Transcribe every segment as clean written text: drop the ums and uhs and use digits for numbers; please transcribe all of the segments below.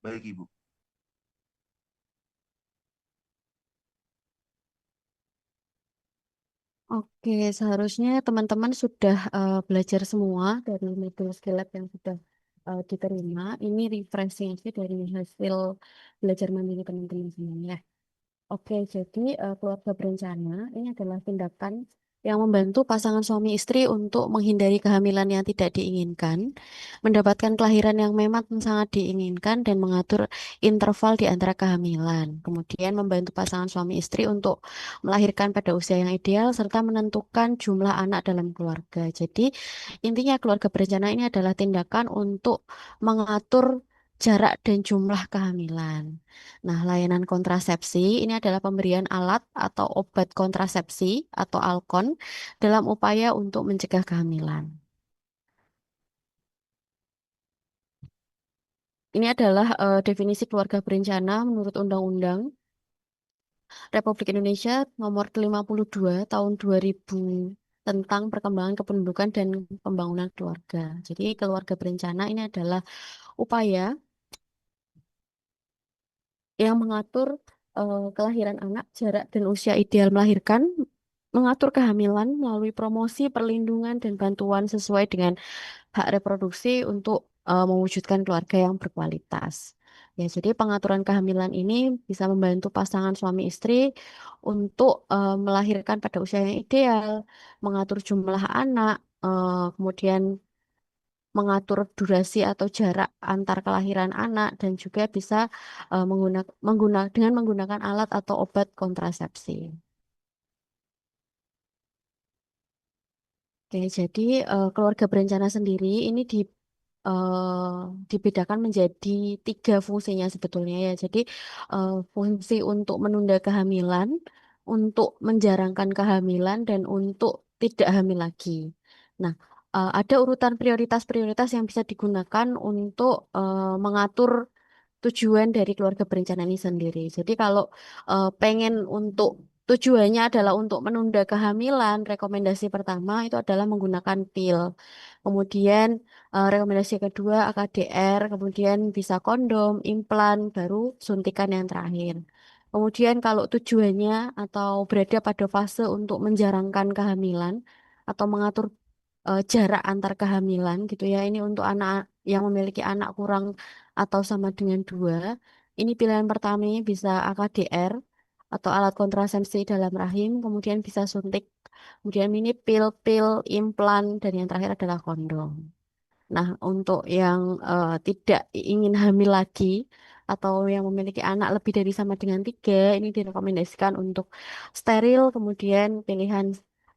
Baik, Ibu. Oke, seharusnya teman-teman sudah belajar semua dari modul skill lab yang sudah diterima. Ini refreshing aja dari hasil belajar mandiri teman-teman semuanya. Oke, jadi keluarga berencana ini adalah tindakan yang membantu pasangan suami istri untuk menghindari kehamilan yang tidak diinginkan, mendapatkan kelahiran yang memang sangat diinginkan, dan mengatur interval di antara kehamilan. Kemudian membantu pasangan suami istri untuk melahirkan pada usia yang ideal, serta menentukan jumlah anak dalam keluarga. Jadi, intinya keluarga berencana ini adalah tindakan untuk mengatur jarak dan jumlah kehamilan. Nah, layanan kontrasepsi ini adalah pemberian alat atau obat kontrasepsi atau alkon dalam upaya untuk mencegah kehamilan. Ini adalah definisi keluarga berencana menurut Undang-Undang Republik Indonesia Nomor 52 Tahun 2000 tentang perkembangan kependudukan dan pembangunan keluarga. Jadi, keluarga berencana ini adalah upaya yang mengatur kelahiran anak, jarak dan usia ideal melahirkan, mengatur kehamilan melalui promosi, perlindungan, dan bantuan sesuai dengan hak reproduksi untuk mewujudkan keluarga yang berkualitas. Ya, jadi pengaturan kehamilan ini bisa membantu pasangan suami istri untuk melahirkan pada usia yang ideal, mengatur jumlah anak, kemudian mengatur durasi atau jarak antar kelahiran anak, dan juga bisa dengan menggunakan alat atau obat kontrasepsi. Oke, jadi keluarga berencana sendiri ini dibedakan menjadi tiga fungsinya sebetulnya ya. Jadi fungsi untuk menunda kehamilan, untuk menjarangkan kehamilan, dan untuk tidak hamil lagi. Nah, ada urutan prioritas-prioritas yang bisa digunakan untuk mengatur tujuan dari keluarga berencana ini sendiri. Jadi kalau pengen untuk tujuannya adalah untuk menunda kehamilan, rekomendasi pertama itu adalah menggunakan pil. Kemudian rekomendasi kedua AKDR, kemudian bisa kondom, implan, baru suntikan yang terakhir. Kemudian kalau tujuannya atau berada pada fase untuk menjarangkan kehamilan atau mengatur jarak antar kehamilan gitu ya. Ini untuk anak yang memiliki anak kurang atau sama dengan dua. Ini pilihan pertamanya bisa AKDR atau alat kontrasepsi dalam rahim, kemudian bisa suntik, kemudian ini pil-pil, implan, dan yang terakhir adalah kondom. Nah, untuk yang tidak ingin hamil lagi atau yang memiliki anak lebih dari sama dengan tiga, ini direkomendasikan untuk steril. Kemudian pilihan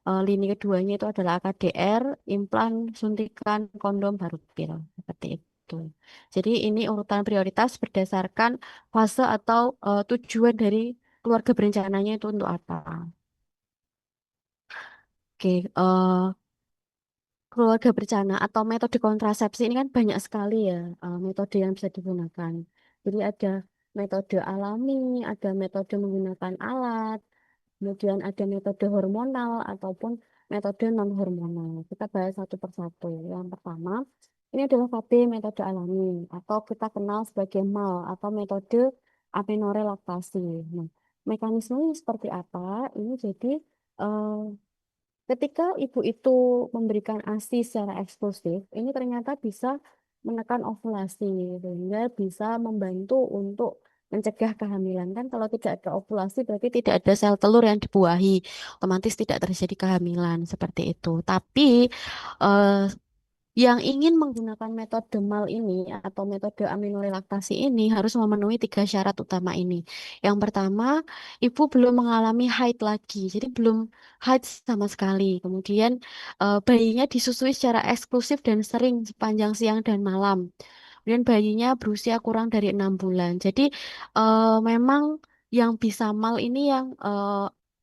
lini keduanya itu adalah AKDR, implan, suntikan, kondom, baru pil. Seperti itu. Jadi ini urutan prioritas berdasarkan fase atau tujuan dari keluarga berencananya itu untuk apa. Oke, keluarga berencana atau metode kontrasepsi ini kan banyak sekali ya metode yang bisa digunakan. Jadi ada metode alami, ada metode menggunakan alat, kemudian ada metode hormonal ataupun metode non hormonal. Kita bahas satu persatu. Yang pertama, ini adalah KB metode alami atau kita kenal sebagai MAL atau metode amenorelaktasi. Nah, mekanismenya seperti apa? Ini jadi eh, ketika ibu itu memberikan ASI secara eksklusif, ini ternyata bisa menekan ovulasi, sehingga bisa membantu untuk mencegah kehamilan. Kan kalau tidak ada ovulasi berarti tidak ada sel telur yang dibuahi, otomatis tidak terjadi kehamilan seperti itu. Tapi eh, yang ingin menggunakan metode MAL ini atau metode aminorelaktasi ini harus memenuhi tiga syarat utama ini. Yang pertama, ibu belum mengalami haid lagi, jadi belum haid sama sekali. Kemudian bayinya disusui secara eksklusif dan sering sepanjang siang dan malam. Kemudian bayinya berusia kurang dari 6 bulan. Jadi memang yang bisa MAL ini yang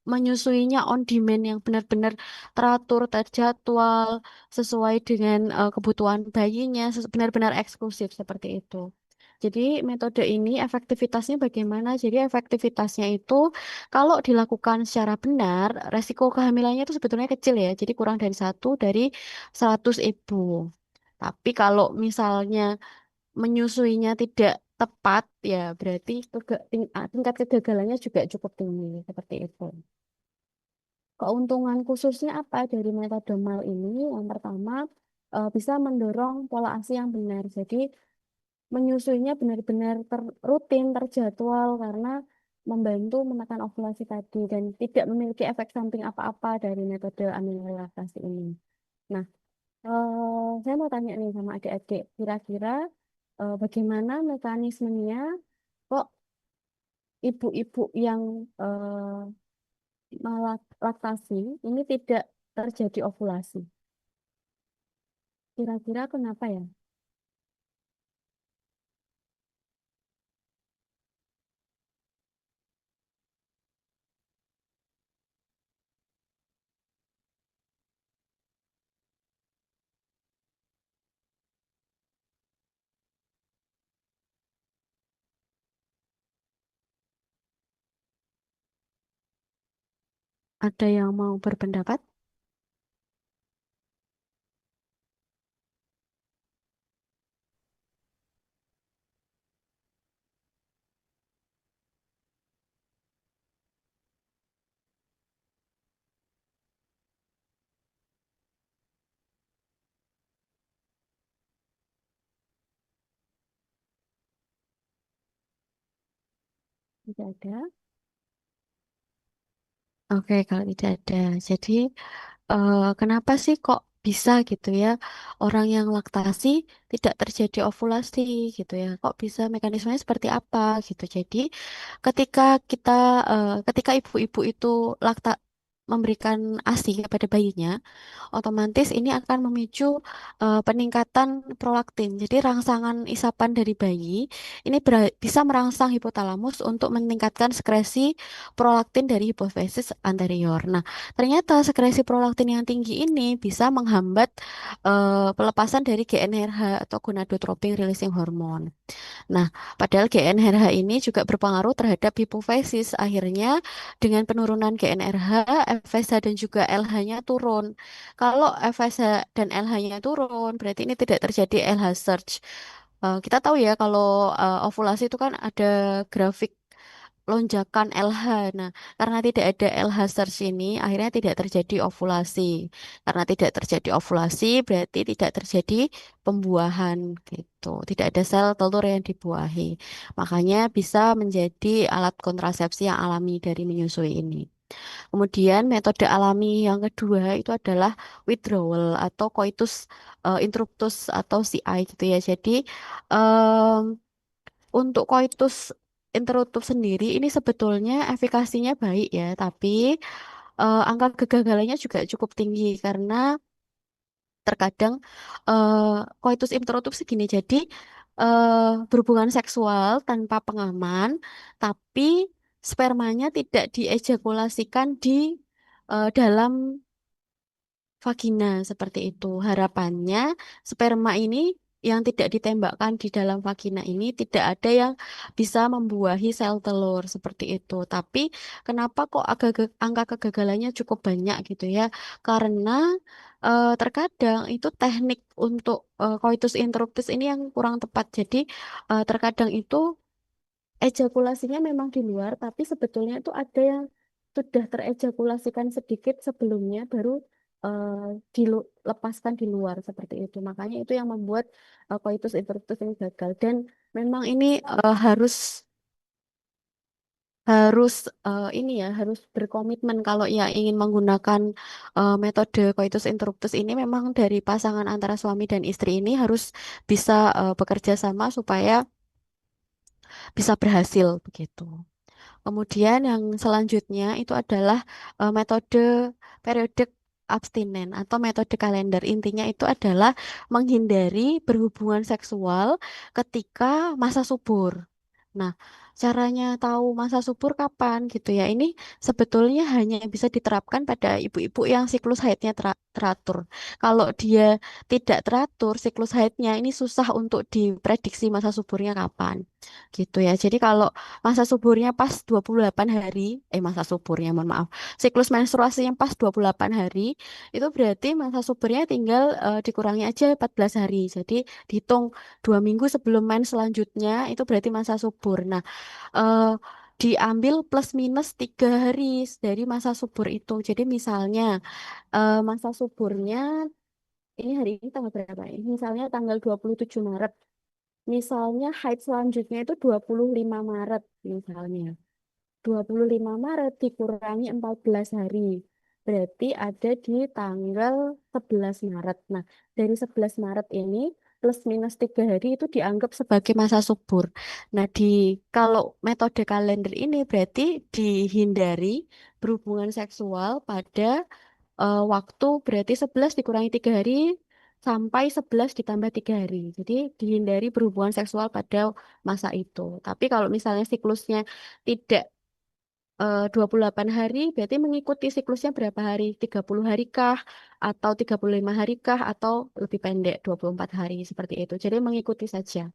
menyusuinya on demand yang benar-benar teratur, terjadwal, sesuai dengan kebutuhan bayinya, benar-benar eksklusif seperti itu. Jadi metode ini efektivitasnya bagaimana? Jadi efektivitasnya itu kalau dilakukan secara benar, resiko kehamilannya itu sebetulnya kecil ya. Jadi kurang dari 1 dari 100 ibu. Tapi kalau misalnya menyusuinya tidak tepat, ya berarti tingkat kegagalannya juga cukup tinggi seperti itu. Keuntungan khususnya apa dari metode MAL ini? Yang pertama, bisa mendorong pola ASI yang benar. Jadi menyusuinya benar-benar rutin, terjadwal karena membantu menekan ovulasi tadi dan tidak memiliki efek samping apa-apa dari metode amil relaksasi ini. Nah, saya mau tanya nih sama adik-adik, kira-kira bagaimana mekanismenya kok ibu-ibu yang laktasi ini tidak terjadi ovulasi? Kira-kira kenapa ya? Ada yang mau berpendapat? Tidak ada. Oke, kalau tidak ada. Jadi, kenapa sih kok bisa gitu ya orang yang laktasi tidak terjadi ovulasi gitu ya? Kok bisa mekanismenya seperti apa gitu? Jadi, ketika kita, ketika ibu-ibu itu lakta memberikan ASI kepada bayinya, otomatis ini akan memicu peningkatan prolaktin. Jadi rangsangan isapan dari bayi ini bisa merangsang hipotalamus untuk meningkatkan sekresi prolaktin dari hipofisis anterior. Nah, ternyata sekresi prolaktin yang tinggi ini bisa menghambat pelepasan dari GnRH atau gonadotropin releasing hormone. Nah, padahal GnRH ini juga berpengaruh terhadap hipofisis. Akhirnya dengan penurunan GnRH, FSH dan juga LH-nya turun. Kalau FSH dan LH-nya turun, berarti ini tidak terjadi LH surge. Kita tahu ya kalau ovulasi itu kan ada grafik lonjakan LH. Nah, karena tidak ada LH surge ini, akhirnya tidak terjadi ovulasi. Karena tidak terjadi ovulasi, berarti tidak terjadi pembuahan gitu. Tidak ada sel telur yang dibuahi. Makanya bisa menjadi alat kontrasepsi yang alami dari menyusui ini. Kemudian metode alami yang kedua itu adalah withdrawal atau coitus interruptus atau CI gitu ya. Jadi untuk coitus interruptus sendiri ini sebetulnya efikasinya baik ya, tapi angka kegagalannya juga cukup tinggi karena terkadang coitus interruptus segini. Jadi berhubungan seksual tanpa pengaman, tapi spermanya tidak diejakulasikan di dalam vagina seperti itu. Harapannya sperma ini yang tidak ditembakkan di dalam vagina ini tidak ada yang bisa membuahi sel telur seperti itu. Tapi kenapa kok angka kegagalannya cukup banyak gitu ya? Karena terkadang itu teknik untuk coitus interruptus ini yang kurang tepat. Jadi terkadang itu ejakulasinya memang di luar, tapi sebetulnya itu ada yang sudah terejakulasikan sedikit sebelumnya, baru dilepaskan di luar seperti itu. Makanya itu yang membuat coitus interruptus ini gagal. Dan memang ini harus harus ini ya harus berkomitmen kalau ya ingin menggunakan metode coitus interruptus ini memang dari pasangan antara suami dan istri ini harus bisa bekerja sama supaya bisa berhasil begitu. Kemudian yang selanjutnya itu adalah metode periodik abstinen atau metode kalender. Intinya itu adalah menghindari berhubungan seksual ketika masa subur. Nah, caranya tahu masa subur kapan gitu ya. Ini sebetulnya hanya bisa diterapkan pada ibu-ibu yang siklus haidnya teratur. Kalau dia tidak teratur siklus haidnya ini susah untuk diprediksi masa suburnya kapan. Gitu ya. Jadi kalau masa suburnya pas 28 hari, masa suburnya, mohon maaf, siklus menstruasinya pas 28 hari, itu berarti masa suburnya tinggal dikurangi aja 14 hari. Jadi dihitung 2 minggu sebelum mens selanjutnya, itu berarti masa subur. Nah, eh, diambil plus minus 3 hari dari masa subur itu. Jadi misalnya masa suburnya, ini hari ini tanggal berapa ya? Misalnya tanggal 27 Maret. Misalnya haid selanjutnya itu 25 Maret misalnya. 25 Maret dikurangi 14 hari. Berarti ada di tanggal 11 Maret. Nah, dari 11 Maret ini plus minus 3 hari itu dianggap sebagai masa subur. Nah, kalau metode kalender ini berarti dihindari berhubungan seksual pada waktu berarti 11 dikurangi 3 hari sampai 11 ditambah 3 hari. Jadi dihindari berhubungan seksual pada masa itu. Tapi kalau misalnya siklusnya tidak 28 hari, berarti mengikuti siklusnya berapa hari? 30 hari kah? Atau 35 hari kah? Atau lebih pendek 24 hari seperti itu. Jadi mengikuti saja.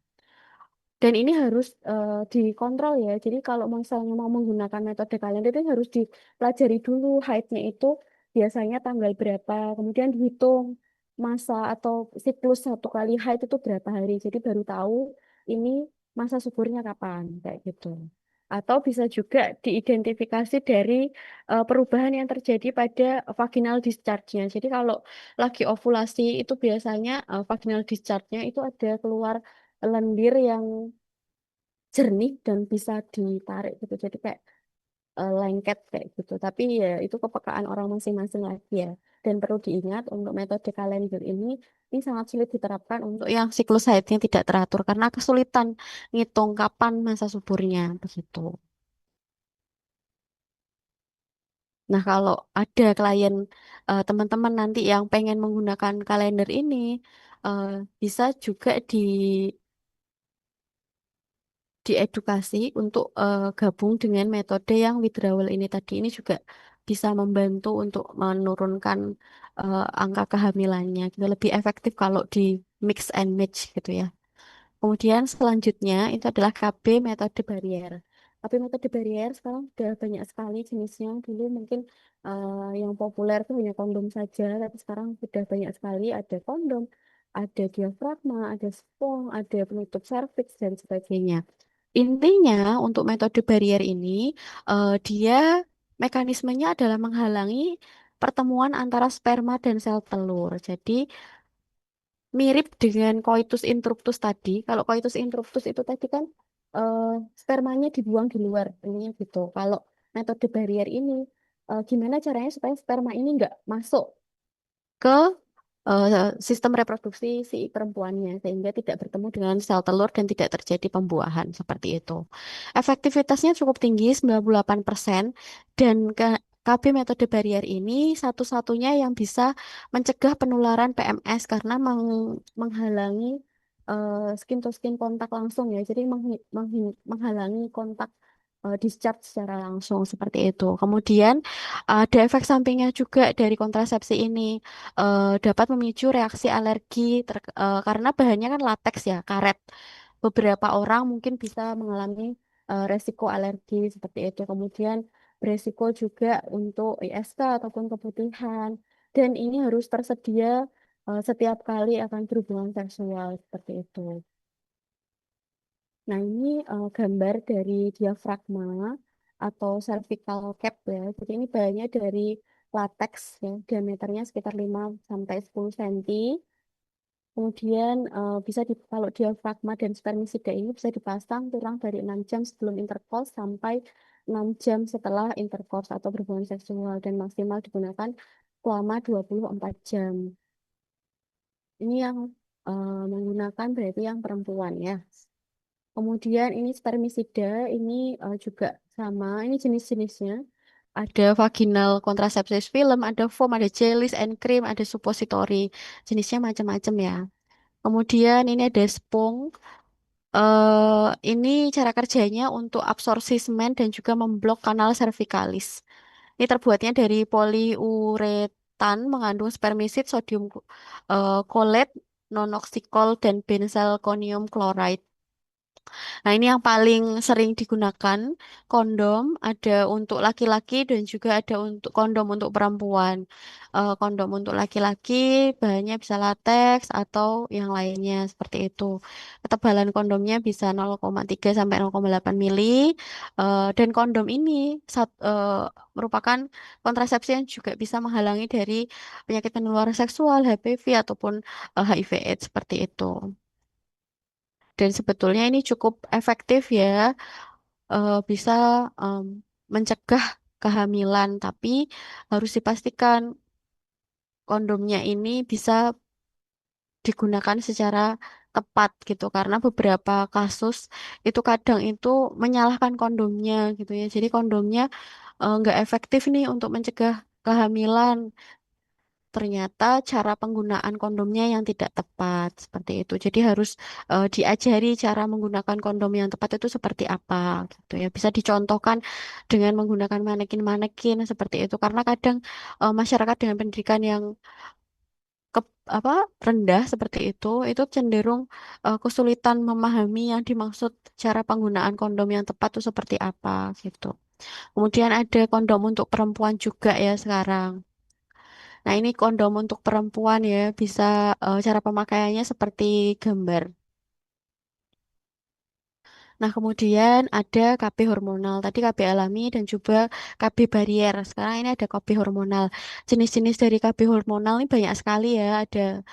Dan ini harus dikontrol ya. Jadi kalau misalnya mau menggunakan metode kalender itu harus dipelajari dulu haidnya itu biasanya tanggal berapa. Kemudian dihitung masa atau siklus satu kali haid itu berapa hari. Jadi baru tahu ini masa suburnya kapan kayak gitu. Atau bisa juga diidentifikasi dari perubahan yang terjadi pada vaginal discharge-nya. Jadi kalau lagi ovulasi itu biasanya vaginal discharge-nya itu ada keluar lendir yang jernih dan bisa ditarik gitu. Jadi kayak lengket kayak gitu. Tapi ya itu kepekaan orang masing-masing lagi ya. Dan perlu diingat untuk metode kalender ini sangat sulit diterapkan untuk yang siklus haidnya tidak teratur karena kesulitan ngitung kapan masa suburnya begitu. Nah, kalau ada klien teman-teman nanti yang pengen menggunakan kalender ini, eh, bisa juga diedukasi untuk gabung dengan metode yang withdrawal ini tadi. Ini juga bisa membantu untuk menurunkan angka kehamilannya gitu. Lebih efektif kalau di mix and match gitu ya. Kemudian selanjutnya itu adalah KB metode barier. KB metode barier sekarang sudah banyak sekali jenisnya. Dulu mungkin yang populer itu hanya kondom saja, tapi sekarang sudah banyak sekali. Ada kondom, ada diafragma, ada spong, ada penutup serviks dan sebagainya. Intinya untuk metode barier ini dia mekanismenya adalah menghalangi pertemuan antara sperma dan sel telur. Jadi mirip dengan coitus interruptus tadi. Kalau coitus interruptus itu tadi kan eh, spermanya dibuang di luar, intinya gitu. Kalau metode barrier ini, gimana caranya supaya sperma ini nggak masuk ke sistem reproduksi si perempuannya sehingga tidak bertemu dengan sel telur dan tidak terjadi pembuahan seperti itu. Efektivitasnya cukup tinggi 98% dan KB metode barrier ini satu-satunya yang bisa mencegah penularan PMS karena menghalangi skin to skin kontak langsung ya. Jadi menghalangi kontak discharge secara langsung seperti itu. Kemudian ada efek sampingnya juga dari kontrasepsi ini dapat memicu reaksi alergi karena bahannya kan lateks ya, karet. Beberapa orang mungkin bisa mengalami resiko alergi seperti itu. Kemudian beresiko juga untuk ISK ataupun keputihan. Dan ini harus tersedia setiap kali akan berhubungan seksual seperti itu. Nah, ini gambar dari diafragma atau cervical cap ya. Jadi ini bahannya dari latex ya, diameternya sekitar 5 sampai 10 cm. Kemudian bisa kalau diafragma dan spermisida ini bisa dipasang kurang dari 6 jam sebelum intercourse sampai 6 jam setelah intercourse atau berhubungan seksual dan maksimal digunakan selama 24 jam. Ini yang menggunakan berarti yang perempuan ya. Kemudian ini spermisida, ini juga sama, ini jenis-jenisnya. Ada vaginal contraceptive film, ada foam, ada gel, and cream, ada suppository. Jenisnya macam-macam ya. Kemudian ini ada spong. Ini cara kerjanya untuk absorpsi semen dan juga memblok kanal cervicalis. Ini terbuatnya dari poliuretan mengandung spermisid, sodium kolet, nonoxicol, dan benzalkonium chloride. Nah, ini yang paling sering digunakan kondom ada untuk laki-laki dan juga ada untuk kondom untuk perempuan. Kondom untuk laki-laki bahannya bisa lateks atau yang lainnya seperti itu. Ketebalan kondomnya bisa 0,3 sampai 0,8 mili. Dan kondom ini merupakan kontrasepsi yang juga bisa menghalangi dari penyakit penular seksual, HPV ataupun HIV/AIDS seperti itu. Dan sebetulnya ini cukup efektif ya, bisa em, mencegah kehamilan, tapi harus dipastikan kondomnya ini bisa digunakan secara tepat gitu, karena beberapa kasus itu kadang itu menyalahkan kondomnya gitu ya. Jadi kondomnya nggak efektif nih untuk mencegah kehamilan. Ternyata cara penggunaan kondomnya yang tidak tepat seperti itu. Jadi harus diajari cara menggunakan kondom yang tepat itu seperti apa gitu ya. Bisa dicontohkan dengan menggunakan manekin-manekin seperti itu. Karena kadang masyarakat dengan pendidikan yang ke, apa rendah seperti itu cenderung kesulitan memahami yang dimaksud cara penggunaan kondom yang tepat itu seperti apa gitu. Kemudian ada kondom untuk perempuan juga ya sekarang. Nah, ini kondom untuk perempuan ya, bisa cara pemakaiannya seperti gambar. Nah, kemudian ada KB hormonal. Tadi KB alami dan juga KB barier. Sekarang ini ada KB hormonal. Jenis-jenis dari KB hormonal ini banyak sekali ya. Ada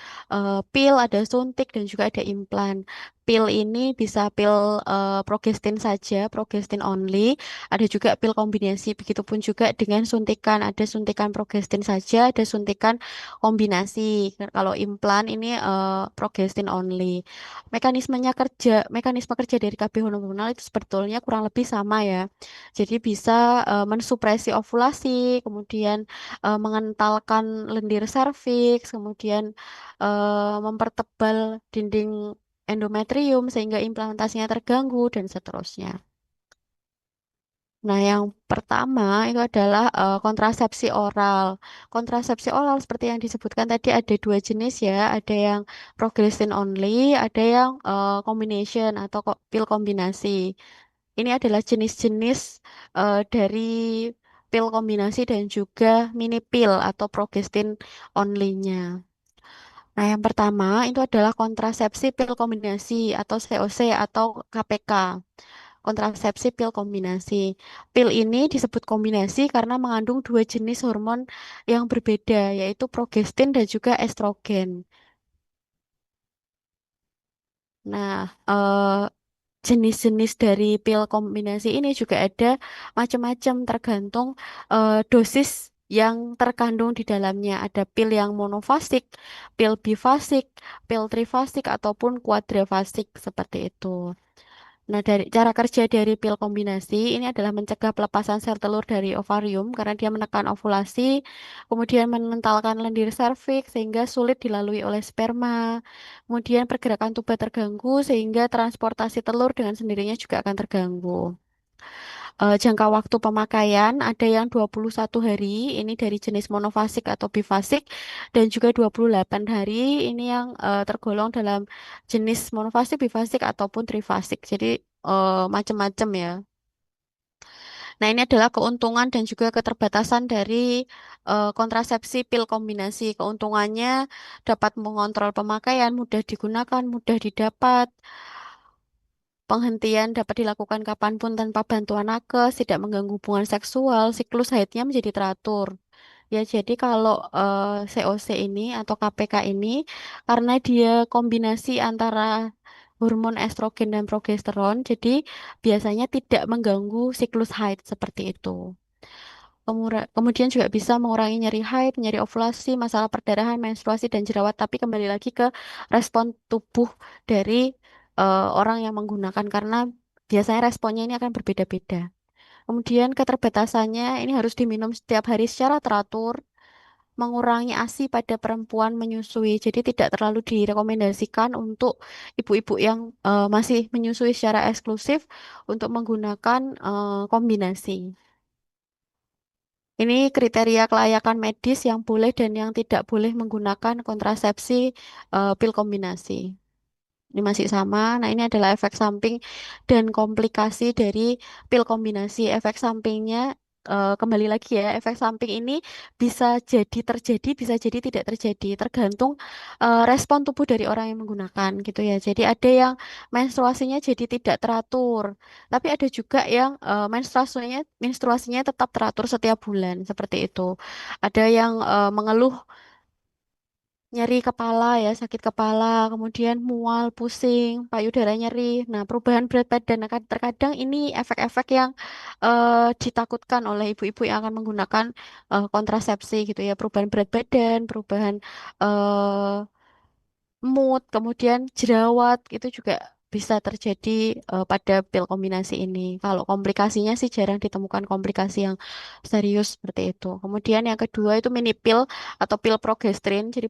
pil, ada suntik, dan juga ada implan. Pil ini bisa pil progestin saja, progestin only. Ada juga pil kombinasi. Begitupun juga dengan suntikan. Ada suntikan progestin saja, ada suntikan kombinasi. Kalau implan ini progestin only. Mekanisme kerja dari KB hormonal itu sebetulnya kurang lebih sama ya. Jadi bisa mensupresi ovulasi, kemudian mengentalkan lendir serviks, kemudian mempertebal dinding endometrium sehingga implantasinya terganggu dan seterusnya. Nah, yang pertama itu adalah kontrasepsi oral. Kontrasepsi oral seperti yang disebutkan tadi ada dua jenis ya, ada yang progestin only, ada yang combination atau pil kombinasi. Ini adalah jenis-jenis dari pil kombinasi dan juga mini pil atau progestin only-nya. Nah, yang pertama itu adalah kontrasepsi pil kombinasi atau COC atau KPK. Kontrasepsi pil kombinasi. Pil ini disebut kombinasi karena mengandung dua jenis hormon yang berbeda, yaitu progestin dan juga estrogen. Nah, jenis-jenis dari pil kombinasi ini juga ada macam-macam tergantung dosis yang terkandung di dalamnya. Ada pil yang monofasik, pil bifasik, pil trifasik, ataupun kuadrifasik seperti itu. Nah, dari cara kerja dari pil kombinasi ini adalah mencegah pelepasan sel telur dari ovarium karena dia menekan ovulasi, kemudian menentalkan lendir serviks sehingga sulit dilalui oleh sperma. Kemudian pergerakan tuba terganggu sehingga transportasi telur dengan sendirinya juga akan terganggu. Jangka waktu pemakaian ada yang 21 hari, ini dari jenis monofasik atau bifasik, dan juga 28 hari, ini yang tergolong dalam jenis monofasik, bifasik, ataupun trifasik. Jadi macam-macam ya. Nah, ini adalah keuntungan dan juga keterbatasan dari kontrasepsi pil kombinasi. Keuntungannya dapat mengontrol pemakaian, mudah digunakan, mudah didapat. Penghentian dapat dilakukan kapanpun tanpa bantuan nakes, tidak mengganggu hubungan seksual, siklus haidnya menjadi teratur. Ya, jadi kalau COC ini atau KPK ini, karena dia kombinasi antara hormon estrogen dan progesteron, jadi biasanya tidak mengganggu siklus haid seperti itu. Kemudian juga bisa mengurangi nyeri haid, nyeri ovulasi, masalah perdarahan, menstruasi, dan jerawat. Tapi kembali lagi ke respon tubuh dari orang yang menggunakan karena biasanya responnya ini akan berbeda-beda. Kemudian keterbatasannya ini harus diminum setiap hari secara teratur, mengurangi ASI pada perempuan menyusui. Jadi tidak terlalu direkomendasikan untuk ibu-ibu yang masih menyusui secara eksklusif untuk menggunakan kombinasi. Ini kriteria kelayakan medis yang boleh dan yang tidak boleh menggunakan kontrasepsi pil kombinasi. Ini masih sama. Nah, ini adalah efek samping dan komplikasi dari pil kombinasi. Efek sampingnya kembali lagi ya, efek samping ini bisa jadi terjadi, bisa jadi tidak terjadi, tergantung respon tubuh dari orang yang menggunakan gitu ya. Jadi ada yang menstruasinya jadi tidak teratur, tapi ada juga yang menstruasinya tetap teratur setiap bulan seperti itu. Ada yang mengeluh nyeri kepala ya, sakit kepala, kemudian mual, pusing, payudara nyeri. Nah, perubahan berat badan terkadang ini efek-efek yang ditakutkan oleh ibu-ibu yang akan menggunakan kontrasepsi gitu ya. Perubahan berat badan, perubahan eh, mood, kemudian jerawat itu juga bisa terjadi pada pil kombinasi ini. Kalau komplikasinya sih jarang ditemukan komplikasi yang serius seperti itu. Kemudian yang kedua itu mini pill atau pil progesterin, jadi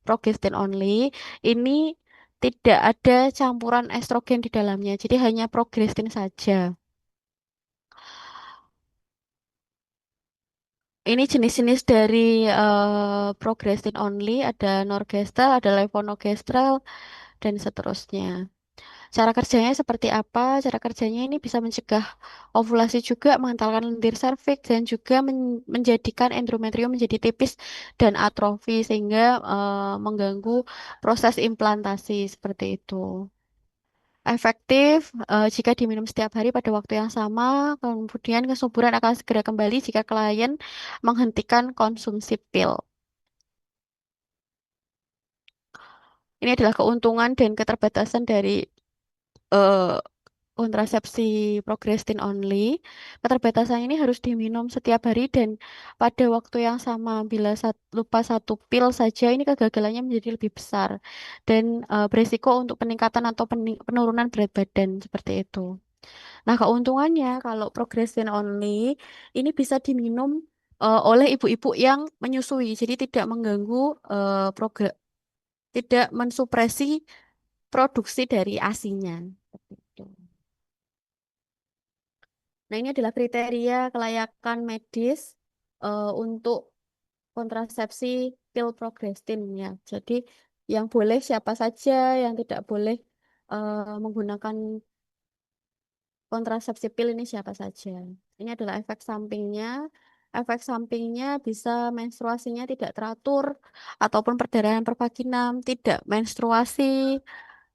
progestin only. Ini tidak ada campuran estrogen di dalamnya, jadi hanya progestin saja. Ini jenis-jenis dari progestin only, ada norgestel, ada levonorgestrel, dan seterusnya. Cara kerjanya seperti apa? Cara kerjanya ini bisa mencegah ovulasi juga, mengentalkan lendir serviks, dan juga menjadikan endometrium menjadi tipis dan atrofi, sehingga mengganggu proses implantasi seperti itu. Efektif jika diminum setiap hari pada waktu yang sama, kemudian kesuburan akan segera kembali jika klien menghentikan konsumsi pil. Ini adalah keuntungan dan keterbatasan dari eh, kontrasepsi progestin only. Keterbatasannya ini harus diminum setiap hari dan pada waktu yang sama. Bila lupa satu pil saja, ini kegagalannya menjadi lebih besar dan beresiko untuk peningkatan atau penurunan berat badan seperti itu. Nah, keuntungannya kalau progestin only ini bisa diminum oleh ibu-ibu yang menyusui, jadi tidak mengganggu tidak mensupresi produksi dari ASINya. Seperti itu. Nah, ini adalah kriteria kelayakan medis untuk kontrasepsi pil progestin ya. Jadi yang boleh siapa saja, yang tidak boleh menggunakan kontrasepsi pil ini siapa saja. Ini adalah efek sampingnya. Efek sampingnya bisa menstruasinya tidak teratur ataupun perdarahan per vaginam, tidak menstruasi,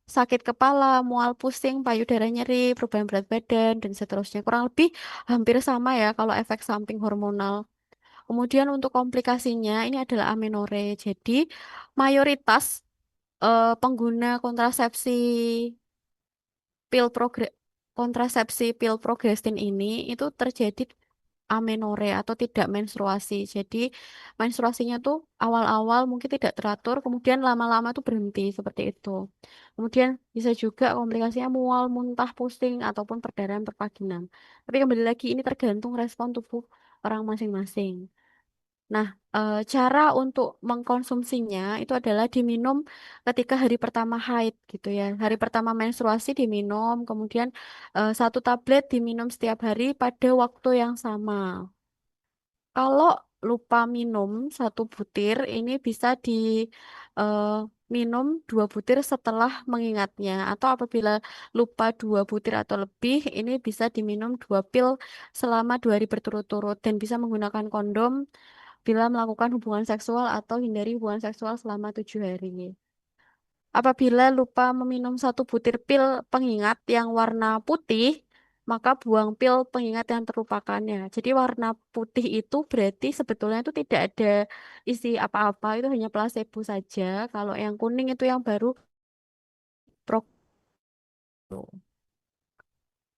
sakit kepala, mual pusing, payudara nyeri, perubahan berat badan, dan seterusnya. Kurang lebih hampir sama ya kalau efek samping hormonal. Kemudian untuk komplikasinya ini adalah amenore. Jadi mayoritas pengguna pil progre kontrasepsi pil progestin ini itu terjadi amenore atau tidak menstruasi. Jadi menstruasinya tuh awal-awal mungkin tidak teratur, kemudian lama-lama tuh berhenti seperti itu. Kemudian bisa juga komplikasinya mual, muntah, pusing ataupun perdarahan pervaginam. Tapi kembali lagi ini tergantung respon tubuh orang masing-masing. Nah, cara untuk mengkonsumsinya itu adalah diminum ketika hari pertama haid gitu ya. Hari pertama menstruasi diminum, kemudian satu tablet diminum setiap hari pada waktu yang sama. Kalau lupa minum satu butir, ini bisa minum dua butir setelah mengingatnya. Atau apabila lupa dua butir atau lebih, ini bisa diminum dua pil selama 2 hari berturut-turut dan bisa menggunakan kondom bila melakukan hubungan seksual atau hindari hubungan seksual selama 7 hari. Apabila lupa meminum satu butir pil pengingat yang warna putih, maka buang pil pengingat yang terlupakannya. Jadi warna putih itu berarti sebetulnya itu tidak ada isi apa-apa, itu hanya placebo saja. Kalau yang kuning itu yang baru pro.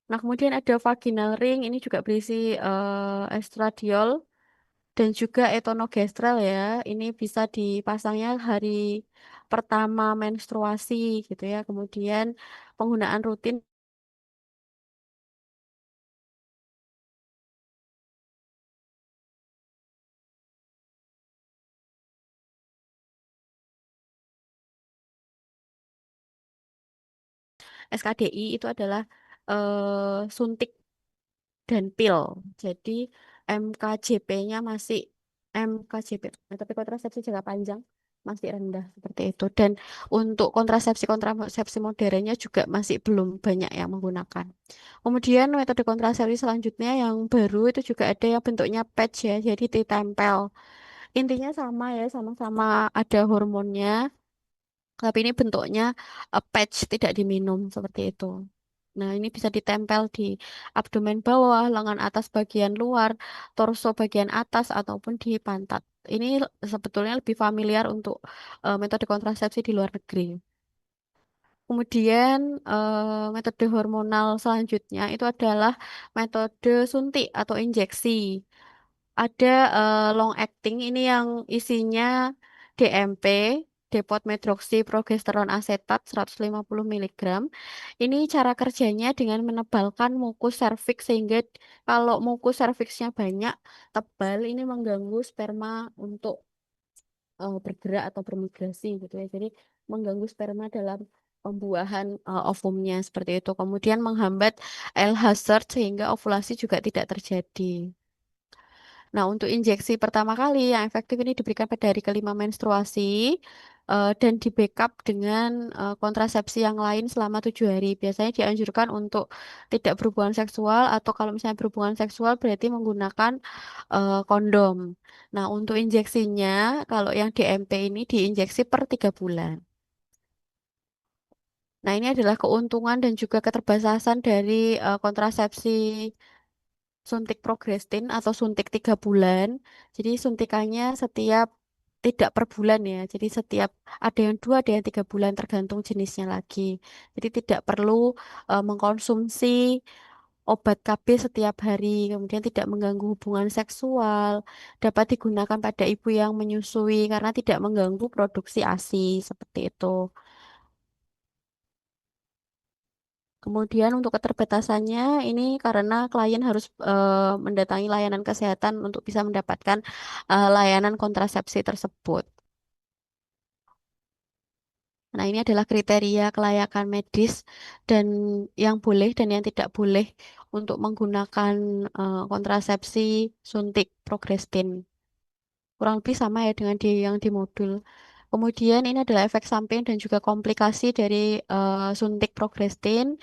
Nah, kemudian ada vaginal ring, ini juga berisi estradiol dan juga etonogestrel ya. Ini bisa dipasangnya hari pertama menstruasi gitu ya. Kemudian penggunaan rutin SKDI itu adalah suntik dan pil. Jadi MKJP-nya masih MKJP, tapi kontrasepsi jangka panjang. masih rendah seperti itu. Dan untuk kontrasepsi modernnya juga masih belum banyak yang menggunakan. Kemudian metode kontrasepsi selanjutnya yang baru itu juga ada yang bentuknya patch ya, jadi ditempel. Intinya sama ya, sama-sama ada hormonnya, tapi ini bentuknya patch, tidak diminum seperti itu. Nah, ini bisa ditempel di abdomen bawah, lengan atas bagian luar, torso bagian atas, ataupun di pantat. Ini sebetulnya lebih familiar untuk metode kontrasepsi di luar negeri. Kemudian metode hormonal selanjutnya itu adalah metode suntik atau injeksi. Ada long acting ini yang isinya DMP, depot-medroksiprogesteron asetat 150 miligram. Ini cara kerjanya dengan menebalkan mukus serviks sehingga kalau mukus serviksnya banyak, tebal, ini mengganggu sperma untuk bergerak atau bermigrasi gitu ya. Jadi mengganggu sperma dalam pembuahan ovumnya seperti itu. Kemudian menghambat LH surge sehingga ovulasi juga tidak terjadi. Nah, untuk injeksi pertama kali yang efektif ini diberikan pada hari kelima menstruasi dan di backup dengan kontrasepsi yang lain selama 7 hari. Biasanya dianjurkan untuk tidak berhubungan seksual atau kalau misalnya berhubungan seksual berarti menggunakan kondom. Nah, untuk injeksinya kalau yang DMP ini diinjeksi per 3 bulan. Nah, ini adalah keuntungan dan juga keterbatasan dari kontrasepsi suntik progrestin atau suntik 3 bulan. Jadi suntikannya setiap tidak per bulan ya. Jadi setiap ada yang 2, ada yang 3 bulan tergantung jenisnya lagi. Jadi tidak perlu mengkonsumsi obat KB setiap hari. Kemudian tidak mengganggu hubungan seksual. Dapat digunakan pada ibu yang menyusui karena tidak mengganggu produksi ASI seperti itu. Kemudian untuk keterbatasannya ini karena klien harus mendatangi layanan kesehatan untuk bisa mendapatkan layanan kontrasepsi tersebut. Nah, ini adalah kriteria kelayakan medis dan yang boleh dan yang tidak boleh untuk menggunakan kontrasepsi suntik progrestin. Kurang lebih sama ya dengan yang di modul. Kemudian ini adalah efek samping dan juga komplikasi dari suntik progrestin.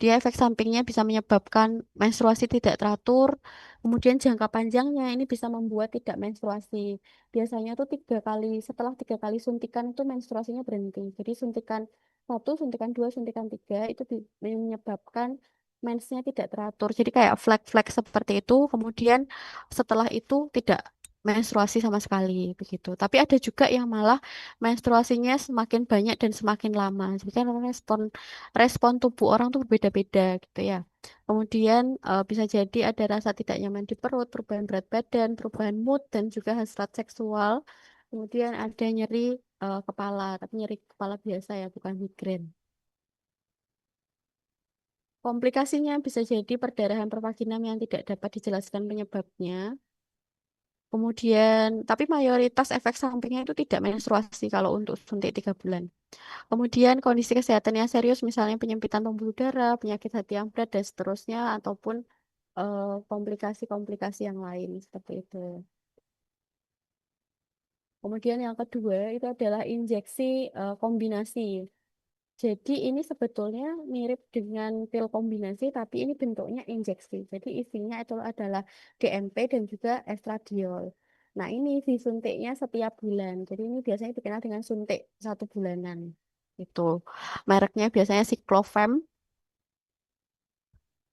Dia efek sampingnya bisa menyebabkan menstruasi tidak teratur, kemudian jangka panjangnya ini bisa membuat tidak menstruasi. Biasanya tuh 3 kali, setelah 3 kali suntikan itu menstruasinya berhenti. Jadi suntikan 1, suntikan 2, suntikan 3 itu menyebabkan mensnya tidak teratur. Jadi kayak flek-flek seperti itu, kemudian setelah itu tidak menstruasi sama sekali begitu. Tapi ada juga yang malah menstruasinya semakin banyak dan semakin lama. Jadi kan respon tubuh orang tuh berbeda-beda gitu ya. Kemudian bisa jadi ada rasa tidak nyaman di perut, perubahan berat badan, perubahan mood dan juga hasrat seksual. Kemudian ada nyeri kepala, tapi nyeri kepala biasa ya, bukan migrain. Komplikasinya bisa jadi perdarahan pervaginam yang tidak dapat dijelaskan penyebabnya. Kemudian, tapi mayoritas efek sampingnya itu tidak menstruasi kalau untuk suntik 3 bulan. Kemudian kondisi kesehatan yang serius, misalnya penyempitan pembuluh darah, penyakit hati yang berat, dan seterusnya, ataupun komplikasi-komplikasi yang lain seperti itu. Kemudian yang kedua itu adalah injeksi kombinasi. Jadi ini sebetulnya mirip dengan pil kombinasi, tapi ini bentuknya injeksi. Jadi isinya itu adalah DMP dan juga estradiol. Nah ini disuntiknya setiap bulan. Jadi ini biasanya dikenal dengan suntik 1 bulanan. Itu mereknya biasanya Cyclophem.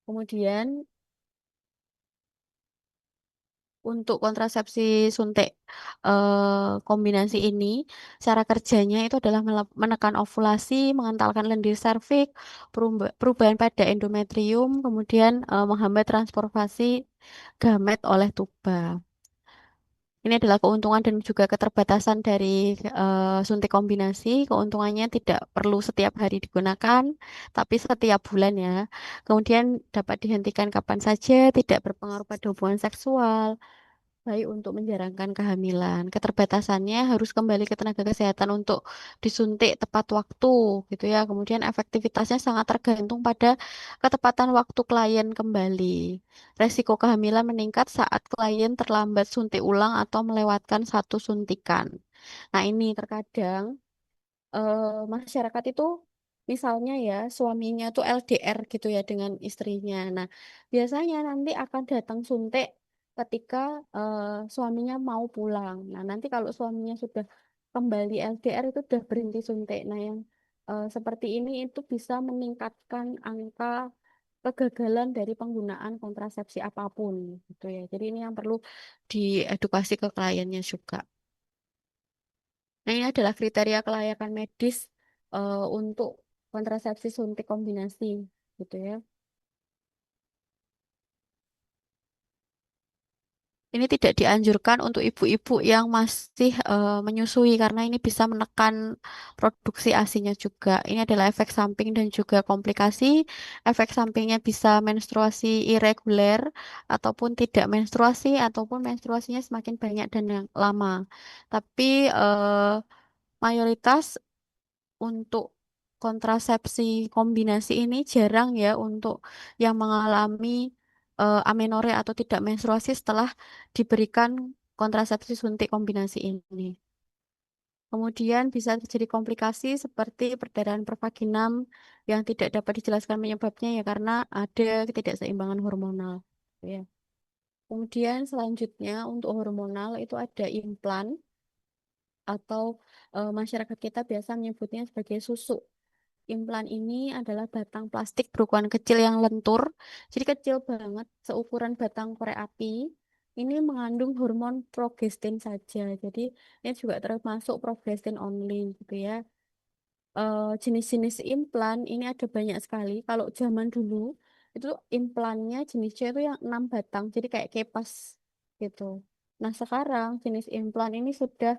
Kemudian untuk kontrasepsi suntik kombinasi ini, cara kerjanya itu adalah menekan ovulasi, mengentalkan lendir serviks, perubahan pada endometrium, kemudian menghambat transportasi gamet oleh tuba. Ini adalah keuntungan dan juga keterbatasan dari suntik kombinasi. Keuntungannya tidak perlu setiap hari digunakan, tapi setiap bulan ya. Kemudian dapat dihentikan kapan saja, tidak berpengaruh pada hubungan seksual, baik untuk menjarangkan kehamilan. Keterbatasannya harus kembali ke tenaga kesehatan untuk disuntik tepat waktu, gitu ya. Kemudian efektivitasnya sangat tergantung pada ketepatan waktu klien kembali. Resiko kehamilan meningkat saat klien terlambat suntik ulang atau melewatkan satu suntikan. Nah, ini terkadang eh, masyarakat itu misalnya ya suaminya tuh LDR gitu ya dengan istrinya. Nah, biasanya nanti akan datang suntik ketika eh, suaminya mau pulang. Nah, nanti kalau suaminya sudah kembali LDR itu udah berhenti suntik. Nah, yang seperti ini itu bisa meningkatkan angka kegagalan dari penggunaan kontrasepsi apapun gitu ya. Jadi ini yang perlu diedukasi ke kliennya juga. Nah, ini adalah kriteria kelayakan medis untuk kontrasepsi suntik kombinasi, gitu ya. Ini tidak dianjurkan untuk ibu-ibu yang masih menyusui karena ini bisa menekan produksi ASINya juga. Ini adalah efek samping dan juga komplikasi. Efek sampingnya bisa menstruasi irreguler ataupun tidak menstruasi ataupun menstruasinya semakin banyak dan yang lama. Tapi mayoritas untuk kontrasepsi kombinasi ini jarang ya untuk yang mengalami amenorrea atau tidak menstruasi setelah diberikan kontrasepsi suntik kombinasi ini. Kemudian bisa terjadi komplikasi seperti perdarahan pervaginam yang tidak dapat dijelaskan penyebabnya ya karena ada ketidakseimbangan hormonal. Ya. Kemudian selanjutnya untuk hormonal itu ada implan atau masyarakat kita biasa menyebutnya sebagai susu. Implan ini adalah batang plastik berukuran kecil yang lentur, jadi kecil banget, seukuran batang korek api. Ini mengandung hormon progestin saja, jadi ini juga termasuk progestin only gitu ya. Jenis-jenis implan ini ada banyak sekali. Kalau zaman dulu itu implannya jenisnya itu yang 6 batang, jadi kayak kepas gitu. Nah sekarang jenis implan ini sudah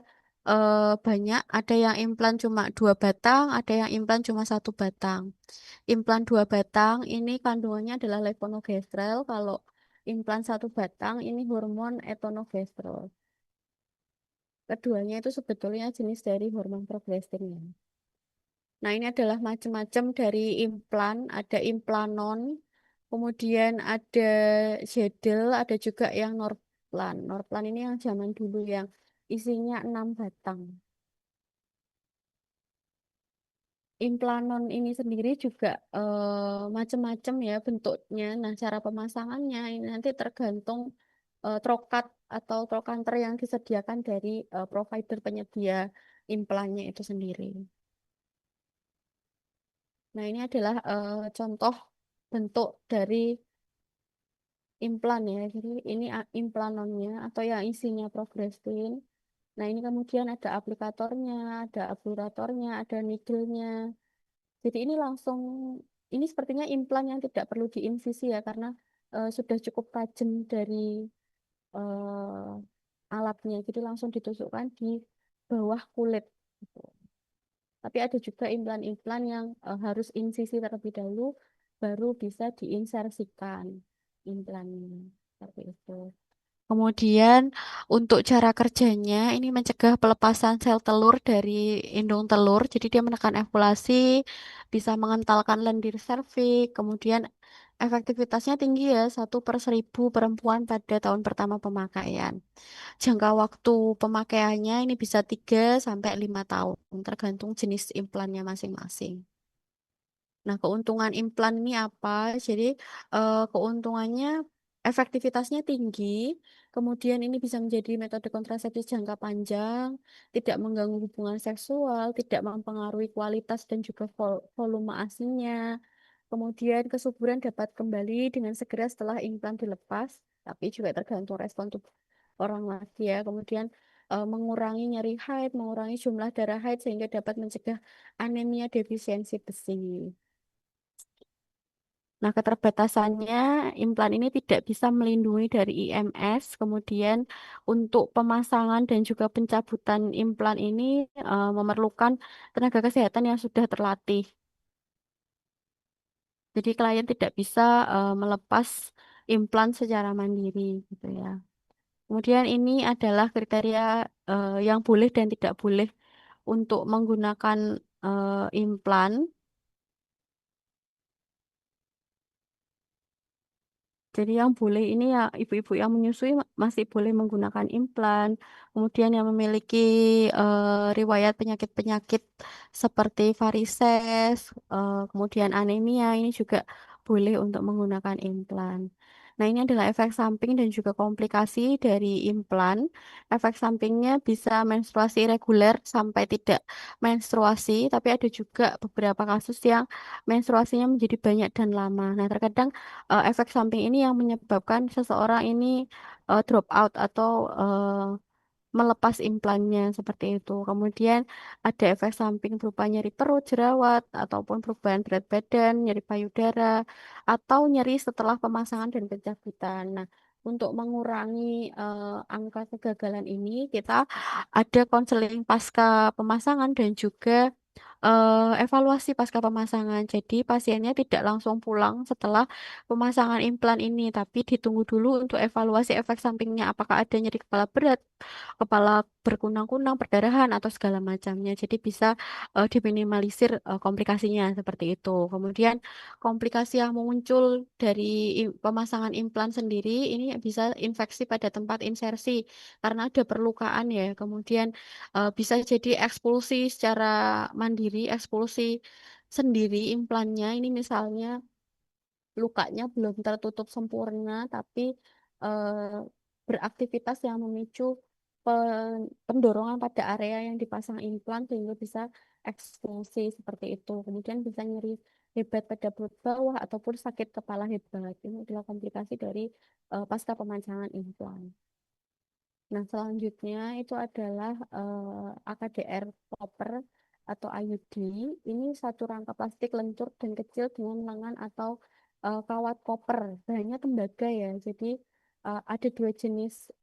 banyak. Ada yang implan cuma 2 batang, ada yang implan cuma 1 batang. Implan 2 batang ini kandungannya adalah levonorgestrel. Kalau implan 1 batang ini hormon etonogestrel. Keduanya itu sebetulnya jenis dari hormon progestin ya. Nah, ini adalah macam-macam dari implan, ada implanon, kemudian ada jedel, ada juga yang Norplan. Norplan ini yang zaman dulu yang isinya 6 batang. Implanon ini sendiri juga macam-macam ya bentuknya. Nah, cara pemasangannya ini nanti tergantung trokat atau trokanter yang disediakan dari provider penyedia implannya itu sendiri. Nah, ini adalah contoh bentuk dari implan ya. Jadi ini implanonnya atau yang isinya progrestin. Nah, ini kemudian ada aplikatornya, ada obturatornya, ada needle-nya. Jadi ini langsung, ini sepertinya implan yang tidak perlu diinfisi ya, karena sudah cukup tajam dari alatnya. Jadi langsung ditusukkan di bawah kulit. Gitu. Tapi ada juga implan-implan yang harus insisi terlebih dahulu, baru bisa diinsersikan implannya. Seperti itu. Kemudian untuk cara kerjanya ini mencegah pelepasan sel telur dari indung telur. Jadi dia menekan ovulasi, bisa mengentalkan lendir serviks. Kemudian efektivitasnya tinggi ya, 1/1000 perempuan pada tahun pertama pemakaian. Jangka waktu pemakaiannya ini bisa 3 sampai 5 tahun, tergantung jenis implannya masing-masing. Nah, keuntungan implan ini apa? Jadi, keuntungannya efektivitasnya tinggi, kemudian ini bisa menjadi metode kontrasepsi jangka panjang, tidak mengganggu hubungan seksual, tidak mempengaruhi kualitas dan juga volume ASINya. Kemudian kesuburan dapat kembali dengan segera setelah implan dilepas, tapi juga tergantung respon tubuh orang lagi ya. Kemudian mengurangi nyeri haid, mengurangi jumlah darah haid sehingga dapat mencegah anemia defisiensi besi. Nah, keterbatasannya implan ini tidak bisa melindungi dari IMS. Kemudian untuk pemasangan dan juga pencabutan implan ini memerlukan tenaga kesehatan yang sudah terlatih. Jadi klien tidak bisa melepas implan secara mandiri gitu ya. Kemudian ini adalah kriteria yang boleh dan tidak boleh untuk menggunakan implan. Jadi yang boleh ini ya ibu-ibu yang menyusui masih boleh menggunakan implan. Kemudian yang memiliki riwayat penyakit-penyakit seperti varises, kemudian anemia ini juga boleh untuk menggunakan implan. Nah, ini adalah efek samping dan juga komplikasi dari implan. Efek sampingnya bisa menstruasi irregular sampai tidak menstruasi, tapi ada juga beberapa kasus yang menstruasinya menjadi banyak dan lama. Nah, terkadang efek samping ini yang menyebabkan seseorang ini drop out atau melepas implannya seperti itu. Kemudian ada efek samping berupa nyeri perut, jerawat, ataupun perubahan berat badan, nyeri payudara, atau nyeri setelah pemasangan dan pencabutan. Nah, untuk mengurangi angka kegagalan ini, kita ada konseling pasca pemasangan dan juga evaluasi pasca pemasangan. Jadi pasiennya tidak langsung pulang setelah pemasangan implan ini, tapi ditunggu dulu untuk evaluasi efek sampingnya, apakah ada nyeri kepala berat, kepala berkunang-kunang, perdarahan atau segala macamnya. Jadi bisa diminimalisir komplikasinya seperti itu. Kemudian komplikasi yang muncul dari pemasangan implan sendiri ini bisa infeksi pada tempat insersi karena ada perlukaan ya. Kemudian bisa jadi ekspulsi secara mandiri, ekspulsi sendiri implannya. Ini misalnya lukanya belum tertutup sempurna, tapi eh, beraktivitas yang memicu pendorongan pada area yang dipasang implan sehingga bisa eksplosi seperti itu. Kemudian bisa nyeri hebat pada perut bawah ataupun sakit kepala hebat. Ini adalah komplikasi dari pasca pemasangan implan. Nah, selanjutnya itu adalah AKDR popper atau IUD. Ini satu rangka plastik lentur dan kecil dengan lengan atau kawat koper. Bahannya tembaga ya. Jadi ada dua jenis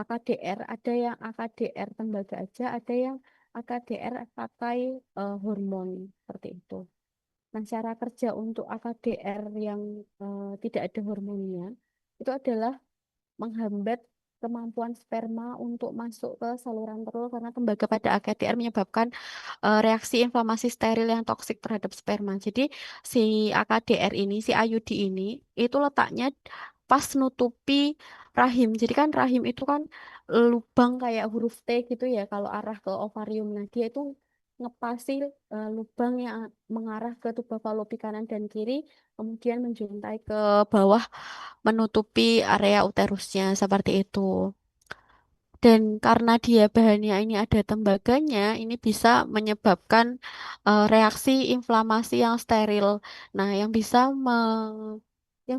AKDR. Ada yang AKDR tembaga aja, ada yang AKDR pakai hormon seperti itu. Nah, cara kerja untuk AKDR yang tidak ada hormonnya itu adalah menghambat kemampuan sperma untuk masuk ke saluran telur karena tembaga pada AKDR menyebabkan reaksi inflamasi steril yang toksik terhadap sperma. Jadi si AKDR ini, si IUD ini itu letaknya pas nutupi rahim. Jadi kan rahim itu kan lubang kayak huruf T gitu ya kalau arah ke ovarium. Nah, dia itu ngepasi lubang yang mengarah ke tuba falopi kanan dan kiri, kemudian menjuntai ke bawah menutupi area uterusnya seperti itu. Dan karena dia bahannya ini ada tembaganya, ini bisa menyebabkan reaksi inflamasi yang steril. Nah, yang